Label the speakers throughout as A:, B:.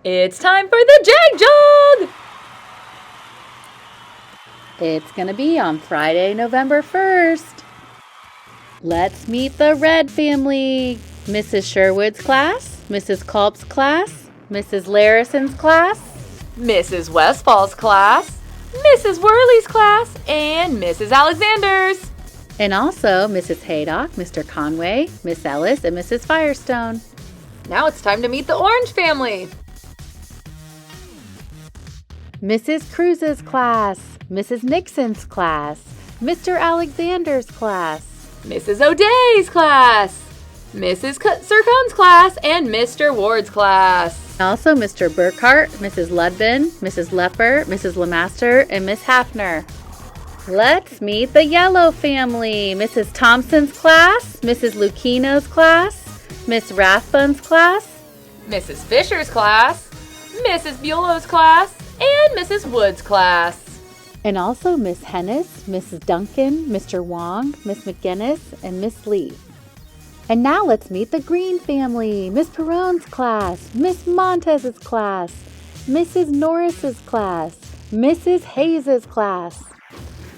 A: It's time for the Jag Jog!
B: It's going to be on Friday, November 1st. Let's meet the Red family. Mrs. Sherwood's class, Mrs. Culp's class, Mrs. Larison's class,
A: Mrs. Westfall's class, Mrs. Worley's class, and Mrs. Alexander's.
B: and also Mrs. Haydock, Mr. Conway, Miss Ellis, and Mrs. Firestone.
A: Now it's time to meet the Orange family.
B: Mrs. Cruz's class, Mrs. Nixon's class, Mr. Alexander's class,
A: Mrs. O'Day's class, Mrs. Sircon's class, and Mr. Ward's class.
B: also Mr. Burkhart, Mrs. Ludbin, Mrs. Lepper, Mrs. Lemaster, and Miss Hafner. Let's meet the Yellow family. Mrs. Thompson's class, Mrs. Lucchino's class, Miss Rathbun's class,
A: Mrs. Fisher's class, Mrs. Bulow's class, and Mrs. Wood's class.
B: and also Miss Hennis, Mrs. Duncan, Mr. Wong, Miss McGinnis, and Miss Lee. And now let's meet the Green family. Miss Perrone's class, Miss Montez's class, Mrs. Norris's class, Mrs. Hayes's class,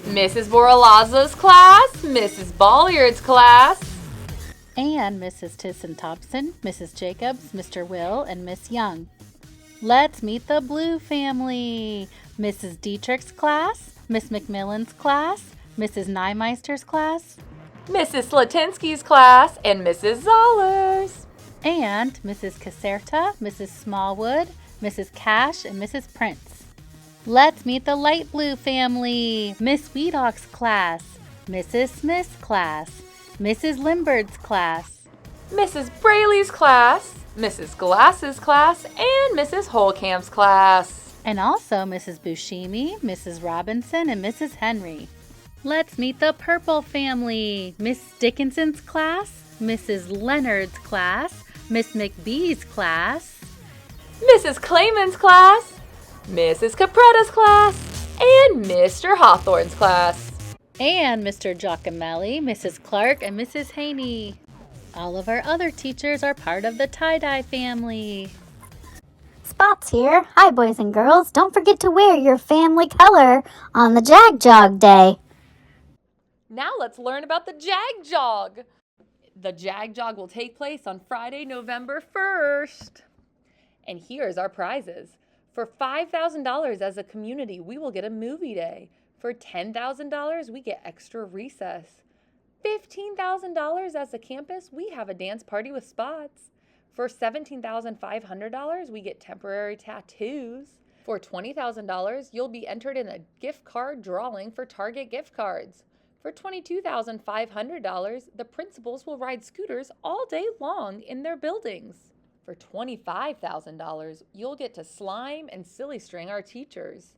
A: Mrs. Borrelazzo's class, Mrs. Bolliard's class,
B: and Mrs. Tisson Thompson, Mrs. Jacobs, Mr. Will, and Miss Young. Let's meet the Blue family. Mrs. Dietrich's class, Miss McMillan's class, Mrs. Nymeister's class,
A: Mrs. Slatinsky's class, and Mrs. Zoller's.
B: and Mrs. Caserta, Mrs. Smallwood, Mrs. Cash, and Mrs. Prince. Let's meet the Light Blue family. Miss Weedock's class, Mrs. Smith's class, Mrs. Limbard's class,
A: Mrs. Braley's class, Mrs. Glass's class, and Mrs. Holcamp's class.
B: and also Mrs. Buscemi, Mrs. Robinson, and Mrs. Henry. Let's meet the Purple family. Miss Dickinson's class, Mrs. Leonard's class, Miss McBee's class,
A: Mrs. Clayman's class, Mrs. Capretta's class, and Mr. Hawthorne's class.
B: and Mr. Giacomelli, Mrs. Clark, and Mrs. Haney. All of our other teachers are part of the tie-dye family.
C: Spots here. Hi, boys and girls. Don't forget to wear your family color on the Jag Jog Day.
A: Now let's learn about the Jag Jog. The Jag Jog will take place on Friday, November 1st. And here's our prizes. For $5,000 as a community, we will get a movie day. For $10,000, we get extra recess. $15,000 as a campus, we have a dance party with spots. For $17,500, we get temporary tattoos. For $20,000, you'll be entered in a gift card drawing for Target gift cards. For $22,500, the principals will ride scooters all day long in their buildings. For $25,000, you'll get to slime and silly string our teachers.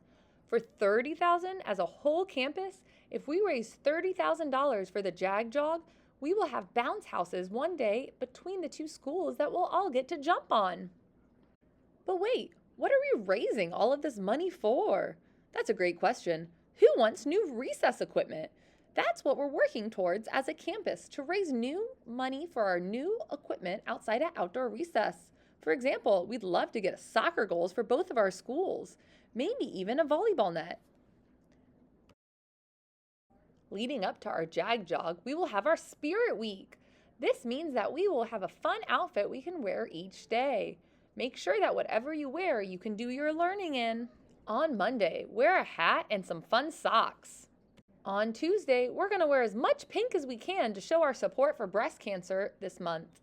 A: For $30,000 as a whole campus, if we raise $30,000 for the Jag Jog, we will have bounce houses one day between the two schools that we'll all get to jump on. But wait, what are we raising all of this money for? That's a great question. Who wants new recess equipment? That's what we're working towards as a campus, to raise new money for our new equipment outside of outdoor recess. For example, we'd love to get soccer goals for both of our schools, maybe even a volleyball net. Leading up to our Jag Jog, we will have our Spirit Week. This means that we will have a fun outfit we can wear each day. Make sure that whatever you wear, you can do your learning in. On Monday, wear a hat and some fun socks. On Tuesday, we're going to wear as much pink as we can to show our support for breast cancer this month.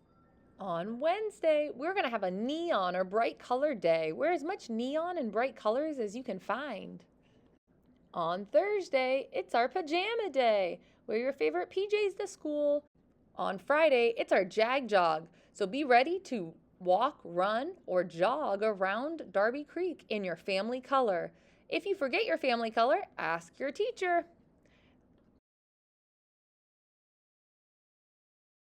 A: On Wednesday, we're going to have a neon or bright colored day. Wear as much neon and bright colors as you can find. On Thursday, it's our pajama day. Wear your favorite PJs to school. On Friday, it's our Jag Jog. So be ready to walk, run, or jog around Darby Creek in your family color. If you forget your family color, ask your teacher.